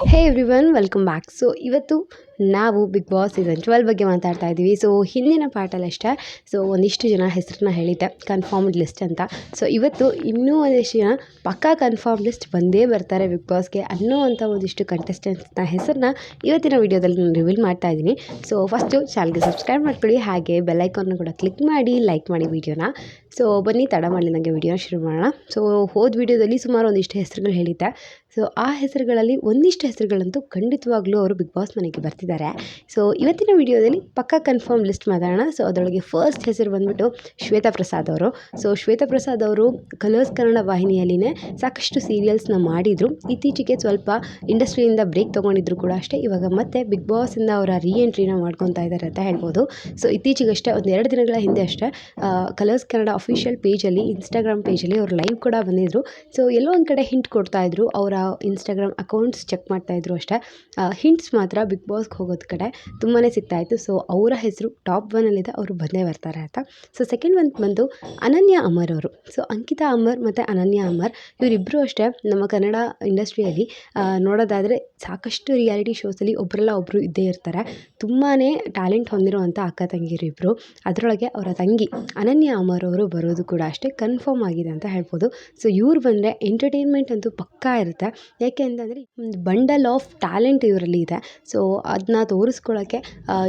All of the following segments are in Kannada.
ಹೇ ಎವ್ರಿವನ್ ವೆಲ್ಕಮ್ ಬ್ಯಾಕ್. ಸೊ ಇವತ್ತು ನಾವು ಬಿಗ್ ಬಾಸ್ ಸೀಸನ್ 12 ಬಗ್ಗೆ ಮಾತಾಡ್ತಾ ಇದ್ದೀವಿ. ಸೊ ಹಿಂದಿನ ಪಾರ್ಟಲ್ಲಿ ಅಷ್ಟೇ ಒಂದಿಷ್ಟು ಜನ ಹೆಸರನ್ನ ಹೇಳಿದ್ದೆ ಕನ್ಫರ್ಮ್ಡ್ ಲಿಸ್ಟ್ ಅಂತ. ಸೊ ಇವತ್ತು ಇನ್ನೂ ಒಂದಿಷ್ಟು ಜನ ಪಕ್ಕಾ ಕನ್ಫರ್ಮ್ ಲಿಸ್ಟ್ ಬಂದೇ ಬರ್ತಾರೆ ಬಿಗ್ ಬಾಸ್ಗೆ ಅನ್ನೋವಂಥ ಒಂದಿಷ್ಟು ಕಂಟೆಸ್ಟೆಂಟ್ಸ್ನ ಹೆಸರನ್ನ ಇವತ್ತಿನ ವೀಡಿಯೋದಲ್ಲಿ ನಾನು ರಿವೀಲ್ ಮಾಡ್ತಾ ಇದ್ದೀನಿ. ಸೊ ಫಸ್ಟು ಚಾನಲ್ಗೆ ಸಬ್ಸ್ಕ್ರೈಬ್ ಮಾಡ್ಕೊಳ್ಳಿ, ಹಾಗೆ ಬೆಲ್ಲೈಕಾನ್ನ ಕೂಡ ಕ್ಲಿಕ್ ಮಾಡಿ ಲೈಕ್ ಮಾಡಿ ವೀಡಿಯೋನ. ಸೊ ಬನ್ನಿ ತಡ ಮಾಡಲಿ ನನಗೆ ವೀಡಿಯೋನ ಶುರು ಮಾಡೋಣ. ಸೊ ಹೋದ ವೀಡಿಯೋದಲ್ಲಿ ಸುಮಾರು ಒಂದಿಷ್ಟು ಹೆಸರುಗಳು ಹೇಳಿದ್ದೆ. ಸೊ ಆ ಹೆಸರುಗಳಲ್ಲಿ ಒಂದಿಷ್ಟು ಹೆಸರುಗಳಂತೂ ಖಂಡಿತವಾಗ್ಲೂ ಅವರು ಬಿಗ್ ಬಾಸ್ ಮನೆಗೆ ಬರ್ತಿದ್ದಾರೆ. ಸೊ ಇವತ್ತಿನ ವಿಡಿಯೋದಲ್ಲಿ ಪಕ್ಕಾ ಕನ್ಫರ್ಮ್ ಲಿಸ್ಟ್ ಮಾತಾಡೋಣ. ಸೊ ಅದರೊಳಗೆ ಫಸ್ಟ್ ಹೆಸರು ಬಂದುಬಿಟ್ಟು ಶ್ವೇತಾ ಪ್ರಸಾದ್ ಅವರು. ಸೊ ಶ್ವೇತಾ ಪ್ರಸಾದ್ ಅವರು ಕಲರ್ಸ್ ಕನ್ನಡ ವಾಹಿನಿಯಲ್ಲಿನೇ ಸಾಕಷ್ಟು ಸೀರಿಯಲ್ಸ್ನ ಮಾಡಿದರು. ಇತ್ತೀಚೆಗೆ ಸ್ವಲ್ಪ ಇಂಡಸ್ಟ್ರಿಯಿಂದ ಬ್ರೇಕ್ ತೊಗೊಂಡಿದ್ರು ಕೂಡ ಅಷ್ಟೇ. ಇವಾಗ ಮತ್ತೆ ಬಿಗ್ ಬಾಸಿಂದ ಅವರ ಎಂಟ್ರಿನ ಮಾಡ್ಕೊತಾ ಇದ್ದಾರೆ ಅಂತ ಹೇಳ್ಬೋದು. ಸೊ ಇತ್ತೀಚೆಗಷ್ಟೇ ಒಂದೆರಡು ದಿನಗಳ ಹಿಂದೆ ಅಷ್ಟೇ ಕಲರ್ಸ್ ಕನ್ನಡ ಅಫಿಷಿಯಲ್ ಪೇಜಲ್ಲಿ ಇನ್ಸ್ಟಾಗ್ರಾಮ್ ಪೇಜಲ್ಲಿ ಅವರು ಲೈವ್ ಕೂಡ ಬಂದಿದ್ದರು. ಸೊ ಎಲ್ಲೋ ಒಂದು ಕಡೆ ಹಿಂಟ್ ಕೊಡ್ತಾಯಿದ್ರು, ಅವರ ಇನ್ಸ್ಟಾಗ್ರಾಮ್ ಅಕೌಂಟ್ಸ್ ಚೆಕ್ ಮಾಡ್ತಾಯಿದ್ರು ಅಷ್ಟೇ. ಹಿಂಟ್ಸ್ ಮಾತ್ರ ಬಿಗ್ ಬಾಸ್ಗೆ ಹೋಗೋದು ಕಡೆ ತುಂಬಾ ಸಿಗ್ತಾಯಿತ್ತು. ಸೊ ಅವರ ಹೆಸರು ಟಾಪ್ 1ಅಲ್ಲಿದೆ, ಅವರು ಬಂದೇ ಬರ್ತಾರೆ ಅಂತ. ಸೊ ಸೆಕೆಂಡ್ ಒನ್ ಬಂದು ಅನನ್ಯ ಅಮರ್ ಅವರು. ಸೊ ಅಂಕಿತಾ ಅಮರ್ ಮತ್ತು ಅನನ್ಯ ಅಮರ್ ಇವರಿಬ್ಬರು ಅಷ್ಟೇ ನಮ್ಮ ಕನ್ನಡ ಇಂಡಸ್ಟ್ರಿಯಲ್ಲಿ ನೋಡೋದಾದರೆ ಸಾಕಷ್ಟು ರಿಯಾಲಿಟಿ ಶೋಸಲ್ಲಿ ಒಬ್ಬರಲ್ಲ ಒಬ್ಬರು ಇದ್ದೇ ಇರ್ತಾರೆ. ತುಂಬಾ ಟ್ಯಾಲೆಂಟ್ ಹೊಂದಿರುವಂಥ ಅಕ್ಕ ತಂಗಿರು ಇಬ್ಬರು. ಅದರೊಳಗೆ ಅವರ ತಂಗಿ ಅನನ್ಯ ಅಮರ್ ಅವರು ಬರೋದು ಕೂಡ ಅಷ್ಟೇ ಕನ್ಫರ್ಮ್ ಆಗಿದೆ ಅಂತ ಹೇಳ್ಬೋದು. ಸೊ ಇವ್ರು ಬಂದರೆ ಎಂಟರ್ಟೈನ್ಮೆಂಟ್ ಅಂತೂ ಪಕ್ಕಾ ಇರುತ್ತೆ. ಯಾಕೆ ಅಂತಂದರೆ ಒಂದು ಬಂಡಲ್ ಆಫ್ ಟ್ಯಾಲೆಂಟ್ ಇವರಲ್ಲಿ ಇದೆ. ಸೊ ಅದನ್ನ ತೋರಿಸ್ಕೊಳ್ಳೋಕ್ಕೆ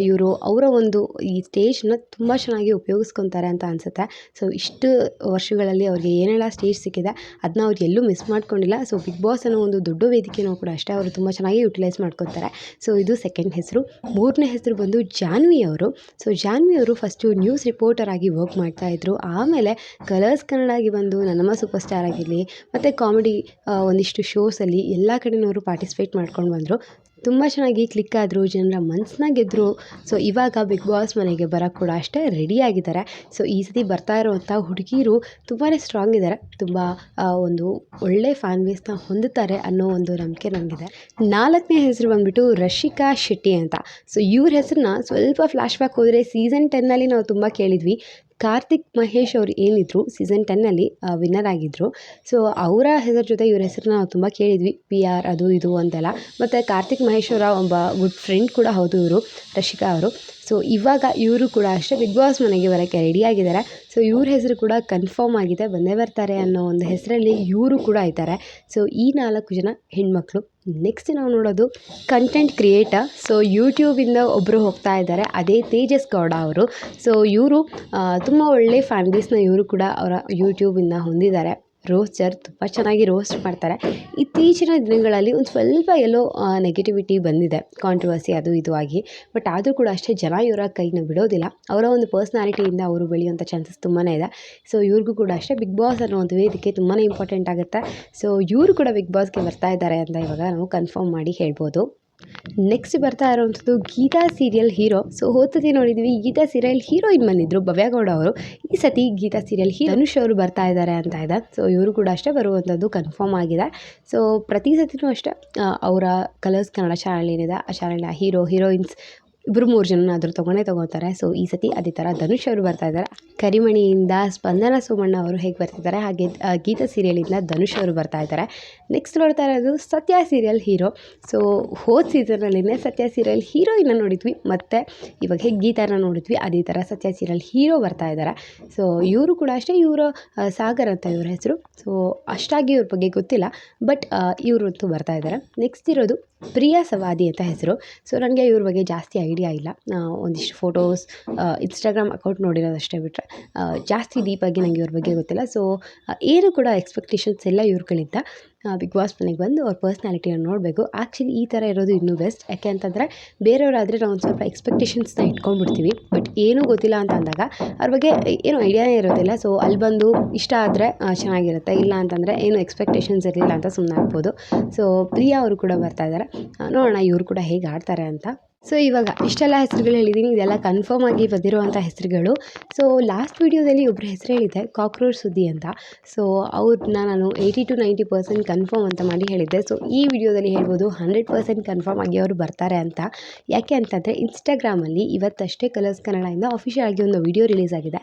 ಇವರು ಅವರ ಒಂದು ಈ ಸ್ಟೇಜ್ನ ತುಂಬ ಚೆನ್ನಾಗಿ ಉಪಯೋಗಿಸ್ಕೊತಾರೆ ಅಂತ ಅನಿಸುತ್ತೆ. ಸೊ ಇಷ್ಟು ವರ್ಷಗಳಲ್ಲಿ ಅವ್ರಿಗೆ ಏನೆಲ್ಲ ಸ್ಟೇಜ್ ಸಿಕ್ಕಿದೆ ಅದನ್ನ ಅವ್ರು ಎಲ್ಲೂ ಮಿಸ್ ಮಾಡ್ಕೊಂಡಿಲ್ಲ. ಸೊ ಬಿಗ್ ಬಾಸ್ ಅನ್ನೋ ಒಂದು ದೊಡ್ಡ ವೇದಿಕೆನೂ ಕೂಡ ಅಷ್ಟೇ ಅವರು ತುಂಬ ಚೆನ್ನಾಗಿ ಯುಟಿಲೈಸ್ ಮಾಡ್ಕೊತಾರೆ. ಸೊ ಇದು ಸೆಕೆಂಡ್ ಹೆಸರು. ಮೂರನೇ ಹೆಸರು ಬಂದು ಜಾನ್ವಿ ಅವರು. ಸೊ ಜಾನ್ವಿ ಅವರು ಫಸ್ಟು ನ್ಯೂಸ್ ರಿಪೋರ್ಟರ್ ಆಗಿ ವರ್ಕ್ ಮಾಡ್ತಾಯಿದ್ರು. ಆಮೇಲೆ ಕಲರ್ಸ್ ಕನ್ನಡಾಗಿ ಬಂದು ನನ್ನಮ್ಮ ಸೂಪರ್ ಸ್ಟಾರ್ ಆಗಿರಲಿ ಮತ್ತು ಕಾಮಿಡಿ ಒಂದಿಷ್ಟು ಶೋಸಲ್ಲಿ ಎಲ್ಲ ಕಡೆಯವರು ಪಾರ್ಟಿಸಿಪೇಟ್ ಮಾಡ್ಕೊಂಡು ಬಂದರು. ತುಂಬ ಚೆನ್ನಾಗಿ ಕ್ಲಿಕ್ ಆದರು, ಜನರ ಮನಸ್ಸನ್ನ ಗೆದ್ದರು. ಸೊ ಇವಾಗ ಬಿಗ್ ಬಾಸ್ ಮನೆಗೆ ಬರೋಕ್ಕೆ ಕೂಡ ಅಷ್ಟೇ ರೆಡಿಯಾಗಿದ್ದಾರೆ. ಸೊ ಈ ಸತಿ ಬರ್ತಾ ಇರೋವಂಥ ಹುಡುಗಿರು ತುಂಬಾ ಸ್ಟ್ರಾಂಗ್ ಇದ್ದಾರೆ. ತುಂಬ ಒಂದು ಒಳ್ಳೆ ಫ್ಯಾನ್ ಬೇಸ್ನ ಹೊಂದುತ್ತಾರೆ ಅನ್ನೋ ಒಂದು ನಂಬಿಕೆ ನನಗಿದೆ. ನಾಲ್ಕನೇ ಹೆಸರು ಬಂದುಬಿಟ್ಟು ರಶಿಕಾ ಶೆಟ್ಟಿ ಅಂತ. ಸೊ ಇವ್ರ ಹೆಸರನ್ನ ಸ್ವಲ್ಪ ಫ್ಲ್ಯಾಶ್ ಬ್ಯಾಕ್ ಹೋದರೆ ಸೀಸನ್ 10ನಲ್ಲಿ ನಾವು ತುಂಬ ಕೇಳಿದ್ವಿ. ಕಾರ್ತಿಕ್ ಮಹೇಶ್ ಅವರು ಏನಿದ್ರು ಸೀಸನ್ 10ನಲ್ಲಿ ವಿನ್ನರ್ ಆಗಿದ್ದರು. ಸೊ ಅವರ ಹೆಸರು ಜೊತೆ ಇವ್ರ ಹೆಸರನ್ನ ನಾವು ತುಂಬ ಕೇಳಿದ್ವಿ, PR ಅದು ಇದು ಅಂತೆಲ್ಲ. ಮತ್ತು ಕಾರ್ತಿಕ್ ಮಹೇಶ್ ಅವರ ಒಬ್ಬ ಗುಡ್ ಫ್ರೆಂಡ್ ಕೂಡ ಹೌದು ಇವರು ರಶಿಕಾ ಅವರು. ಸೊ ಇವಾಗ ಇವರು ಕೂಡ ಅಷ್ಟೇ ಬಿಗ್ ಬಾಸ್ ಮನೆಗೆ ಬರೋಕ್ಕೆ ರೆಡಿಯಾಗಿದ್ದಾರೆ. ಸೊ ಇವ್ರ ಹೆಸರು ಕೂಡ ಕನ್ಫರ್ಮ್ ಆಗಿದೆ, ಬಂದೇ ಬರ್ತಾರೆ ಅನ್ನೋ ಒಂದು ಹೆಸರಲ್ಲಿ ಇವರು ಕೂಡ ಇದ್ದಾರೆ. ಸೊ ಈ 4 ಜನ ಹೆಣ್ಮಕ್ಳು. ನೆಕ್ಸ್ಟ್ ನಾವು ನೋಡೋದು ಕಂಟೆಂಟ್ ಕ್ರಿಯೇಟರ್. ಸೊ ಯೂಟ್ಯೂಬಿಂದ ಒಬ್ಬರು ಹೋಗ್ತಾ ಇದ್ದಾರೆ, ಅದೇ ತೇಜಸ್ ಗೌಡ ಅವರು. ಸೊ ಇವರು ತುಂಬ ಒಳ್ಳೆ ಫ್ಯಾನ್ ಬೇಸ್ನ ಇವರು ಕೂಡ ಅವರ ಯೂಟ್ಯೂಬಿಂದ ಹೊಂದಿದ್ದಾರೆ. ರೋಸ್ಟರ್ ತುಂಬ ಚೆನ್ನಾಗಿ ರೋಸ್ಟ್ ಮಾಡ್ತಾರೆ. ಇತ್ತೀಚಿನ ದಿನಗಳಲ್ಲಿ ಒಂದು ಸ್ವಲ್ಪ ಎಲ್ಲೋ ನೆಗೆಟಿವಿಟಿ ಬಂದಿದೆ, ಕಾಂಟ್ರವರ್ಸಿ ಅದು ಇದು ಆಗಿ. ಬಟ್ ಆದರೂ ಕೂಡ ಅಷ್ಟೇ ಜನ ಇವರ ಕೈನ ಬಿಡೋದಿಲ್ಲ. ಅವರ ಒಂದು ಪರ್ಸ್ನಾಲಿಟಿಯಿಂದ ಅವರು ಬೆಳೆಯುವಂಥ ಚಾನ್ಸಸ್ ತುಂಬಾ ಇದೆ. ಸೊ ಇವ್ರಿಗೂ ಕೂಡ ಅಷ್ಟೇ ಬಿಗ್ ಬಾಸ್ ಅನ್ನೋ ಒಂದು ವೇದಿಕೆ ತುಂಬಾ ಇಂಪಾರ್ಟೆಂಟ್ ಆಗುತ್ತೆ. ಸೊ ಇವರು ಕೂಡ ಬಿಗ್ ಬಾಸ್ಗೆ ಬರ್ತಾ ಇದ್ದಾರೆ ಅಂತ ಇವಾಗ ನಾವು ಕನ್ಫರ್ಮ್ ಮಾಡಿ ಹೇಳ್ಬೋದು. ನೆಕ್ಸ್ಟ್ ಬರ್ತಾ ಇರೋವಂಥದ್ದು ಗೀತಾ ಸೀರಿಯಲ್ ಹೀರೋ. ಸೊ ಹೋದ ಸತಿ ನೋಡಿದ್ವಿ ಗೀತಾ ಸೀರಿಯಲ್ ಹೀರೋಯಿನ್ ಬಂದಿದ್ದರು ಭವ್ಯಗೌಡ ಅವರು. ಈ ಸತಿ ಗೀತಾ ಸೀರಿಯಲ್ ಧನುಷ್ ಅವರು ಬರ್ತಾ ಇದ್ದಾರೆ ಅಂತ ಇದೆ. ಸೊ ಇವರು ಕೂಡ ಅಷ್ಟೇ ಬರುವಂಥದ್ದು ಕನ್ಫರ್ಮ್ ಆಗಿದೆ. ಸೊ ಪ್ರತಿ ಸತಿನೂ ಅಷ್ಟೇ ಅವರ ಕಲರ್ಸ್ ಕನ್ನಡ ಚಾನಲ್ ಏನಿದೆ ಆ ಚಾನಲ್ನ ಹೀರೋಯಿನ್ಸ್ 2-3 ಜನನಾದರೂ ತೊಗೋತಾರೆ. ಸೊ ಈ ಸತಿ ಅದೇ ಥರ ಧನುಷ್ ಅವರು ಬರ್ತಾ ಇದ್ದಾರೆ. ಕರಿಮಣಿಯಿಂದ ಸ್ಪಂದನ ಸೋಮಣ್ಣ ಅವರು ಹೇಗೆ ಬರ್ತಿದ್ದಾರೆ ಹಾಗೆ ಗೀತಾ ಸೀರಿಯಲಿಂದ ಧನುಷ್ ಅವರು ಬರ್ತಾ ಇದ್ದಾರೆ. ನೆಕ್ಸ್ಟ್ ನೋಡ್ತಾ ಇರೋದು ಸತ್ಯ ಸೀರಿಯಲ್ ಹೀರೋ. ಸೊ ಹೋದ ಸೀಸನಲ್ಲಿನೇ ಸತ್ಯ ಸೀರಿಯಲ್ ಹೀರೋಯಿನ್ನ ನೋಡಿದ್ವಿ, ಮತ್ತು ಇವಾಗ ಹೇಗೆ ಗೀತಾನ ನೋಡಿದ್ವಿ ಅದೇ ಥರ ಸತ್ಯ ಸೀರಿಯಲ್ ಹೀರೋ ಬರ್ತಾ ಇದ್ದಾರೆ. ಸೊ ಇವರು ಕೂಡ ಅಷ್ಟೇ, ಇವರು ಸಾಗರ್ ಅಂತ ಇವ್ರ ಹೆಸರು. ಸೊ ಅಷ್ಟಾಗಿ ಇವ್ರ ಬಗ್ಗೆ ಗೊತ್ತಿಲ್ಲ, ಬಟ್ ಇವರು ಬರ್ತಾ ಇದ್ದಾರೆ. ನೆಕ್ಸ್ಟ್ ಇರೋದು ಪ್ರಿಯಾ ಸವಾದಿ ಅಂತ ಹೆಸರು. ಸೊ ನನಗೆ ಇವ್ರ ಬಗ್ಗೆ ಜಾಸ್ತಿ ಐಡಿಯಾ ಇಲ್ಲ, ಒಂದಿಷ್ಟು ಫೋಟೋಸ್ ಇನ್ಸ್ಟಾಗ್ರಾಮ್ ಅಕೌಂಟ್ ನೋಡಿರೋದಷ್ಟೇ ಬಿಟ್ಟರೆ ಜಾಸ್ತಿ ಡೀಪಾಗಿ ನನಗೆ ಇವ್ರ ಬಗ್ಗೆ ಗೊತ್ತಿಲ್ಲ. ಸೊ ಏನು ಕೂಡ ಎಕ್ಸ್ಪೆಕ್ಟೇಷನ್ಸ್ ಎಲ್ಲ ಇವ್ರುಗಳಿಂದ ಬಿಗ್ ಬಾಸ್ ಮನೆಗೆ ಬಂದು ಅವ್ರ ಪರ್ಸ್ನಾಲಿಟಿಯನ್ನು ನೋಡಬೇಕು. ಆ್ಯಕ್ಚುಲಿ ಈ ಥರ ಇರೋದು ಇನ್ನೂ ಬೆಸ್ಟ್. ಯಾಕೆ ಅಂತಂದರೆ ಬೇರೆಯವರಾದರೆ ನಾವು ಒಂದು ಸ್ವಲ್ಪ ಎಕ್ಸ್ಪೆಕ್ಟೇಷನ್ಸ್ನ ಇಟ್ಕೊಂಡ್ಬಿಡ್ತೀವಿ, ಬಟ್ ಏನೂ ಗೊತ್ತಿಲ್ಲ ಅಂತ ಅಂದಾಗ ಅವ್ರ ಬಗ್ಗೆ ಏನೂ ಐಡಿಯಾನೇ ಇರೋದಿಲ್ಲ. ಸೊ ಅಲ್ಲಿ ಬಂದು ಇಷ್ಟ ಆದರೆ ಚೆನ್ನಾಗಿರುತ್ತೆ, ಇಲ್ಲ ಅಂತಂದರೆ ಏನು ಎಕ್ಸ್ಪೆಕ್ಟೇಷನ್ಸ್ ಇರಲಿಲ್ಲ ಅಂತ ಸುಮ್ಮನೆ ಆಗ್ಬೋದು. ಸೊ ಪ್ರಿಯಾ ಅವರು ಕೂಡ ಬರ್ತಾ ಇದ್ದಾರೆ, ನೋಡೋಣ ಇವರು ಕೂಡ ಹೇಗೆ ಆಡ್ತಾರೆ ಅಂತ. ಸೊ ಇವಾಗ ಇಷ್ಟೆಲ್ಲ ಹೆಸರುಗಳು ಹೇಳಿದ್ದೀನಿ, ಇದೆಲ್ಲ ಕನ್ಫರ್ಮ್ ಆಗಿ ಬಂದಿರುವಂಥ ಹೆಸರುಗಳು. ಸೊ ಲಾಸ್ಟ್ ವೀಡಿಯೋದಲ್ಲಿ ಒಬ್ಬರ ಹೆಸರು ಹೇಳಿದ್ದೆ, ಕಾಕ್ರೋಚ್ ಸುದ್ದಿ ಅಂತ. ಸೊ ಅವ್ರನ್ನ ನಾನು 80-90% ಕನ್ಫರ್ಮ್ ಅಂತ ಮಾಡಿ ಹೇಳಿದ್ದೆ. ಸೊ ಈ ವಿಡಿಯೋದಲ್ಲಿ ಹೇಳ್ಬೋದು 100% ಕನ್ಫರ್ಮ್ ಆಗಿ ಅವರು ಬರ್ತಾರೆ ಅಂತ. ಯಾಕೆ ಅಂತಂದರೆ ಇನ್ಸ್ಟಾಗ್ರಾಮಲ್ಲಿ ಇವತ್ತಷ್ಟೇ ಕಲರ್ಸ್ ಕನ್ನಡದಿಂದ ಅಫಿಷಿಯಲ್ ಆಗಿ ಒಂದು ವಿಡಿಯೋ ರಿಲೀಸ್ ಆಗಿದೆ.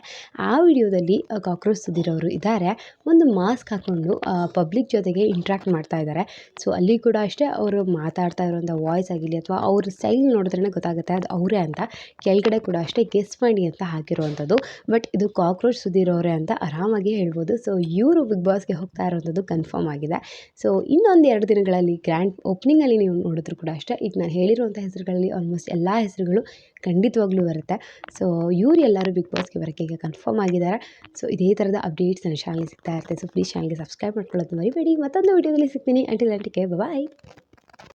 ಆ ವಿಡಿಯೋದಲ್ಲಿ ಕಾಕ್ರೋಚ್ ಸುದ್ದಿರವರು ಇದ್ದಾರೆ, ಒಂದು ಮಾಸ್ಕ್ ಹಾಕ್ಕೊಂಡು ಪಬ್ಲಿಕ್ ಜೊತೆಗೆ ಇಂಟ್ರ್ಯಾಕ್ಟ್ ಮಾಡ್ತಾ ಇದ್ದಾರೆ. ಸೊ ಅಲ್ಲಿ ಕೂಡ ಅಷ್ಟೇ ಅವರು ಮಾತಾಡ್ತಾ ಇರೋಂಥ ವಾಯ್ಸ್ ಆಗಿರಲಿ ಅಥವಾ ಅವ್ರ ಸ್ಟೈಲ್ ನೋಡಿದ್ರೇ ಗೊತ್ತಾಗುತ್ತೆ ಅದು ಅವರೇ ಅಂತ. ಕೆಳಗಡೆ ಕೂಡ ಅಷ್ಟೇ ಗೆಸ್ ಮಾಡಿ ಅಂತ ಹಾಕಿರುವಂಥದ್ದು. ಬಟ್ ಇದು ಕಾಕ್ರೋಚ್ ಸುದ್ದಿರೋರೇ ಅಂತ ಆರಾಮಾಗಿ ಹೇಳ್ಬೋದು. ಸೊ ಇವರು ಬಿಗ್ ಬಾಸ್ಗೆ ಹೋಗ್ತಾ ಇರೋವಂಥದ್ದು ಕನ್ಫರ್ಮ್ ಆಗಿದೆ. ಸೊ ಇನ್ನೊಂದು 2 ದಿನಗಳಲ್ಲಿ ಗ್ರ್ಯಾಂಡ್ ಓಪನಿಂಗಲ್ಲಿ ನೀವು ನೋಡಿದ್ರು ಕೂಡ ಅಷ್ಟೇ ಈಗ ನಾನು ಹೇಳಿರುವಂಥ ಹೆಸರುಗಳಲ್ಲಿ ಆಲ್ಮೋಸ್ಟ್ ಎಲ್ಲ ಹೆಸರುಗಳು ಖಂಡಿತವಾಗ್ಲೂ ಬರುತ್ತೆ. ಸೊ ಇವ್ರು ಎಲ್ಲರೂ ಬಿಗ್ ಬಾಸ್ಗೆ ಬರೋಕ್ಕೆ ಈಗ ಕನ್ಫರ್ಮ್ ಆಗಿದ್ದಾರೆ. ಸೊ ಇದೇ ಥರದ ಅಪ್ಡೇಟ್ಸ್ ನನ್ನ ಚಾನಲ್ಗೆ ಸಿಗ್ತಾ ಇರುತ್ತೆ. ಸೊ ಪ್ಲೀಸ್ ಚಾನಲ್ಗೆ ಸಬ್ಸ್ಕ್ರೈಬ್ ಮಾಡ್ಕೊಳ್ಳೋದು ಮರಿಬೇಡಿ. ಮತ್ತೊಂದು ವೀಡಿಯೋದಲ್ಲಿ ಸಿಗ್ತೀನಿ. ಅಂಟಿಲ್ ಬಾಯ್.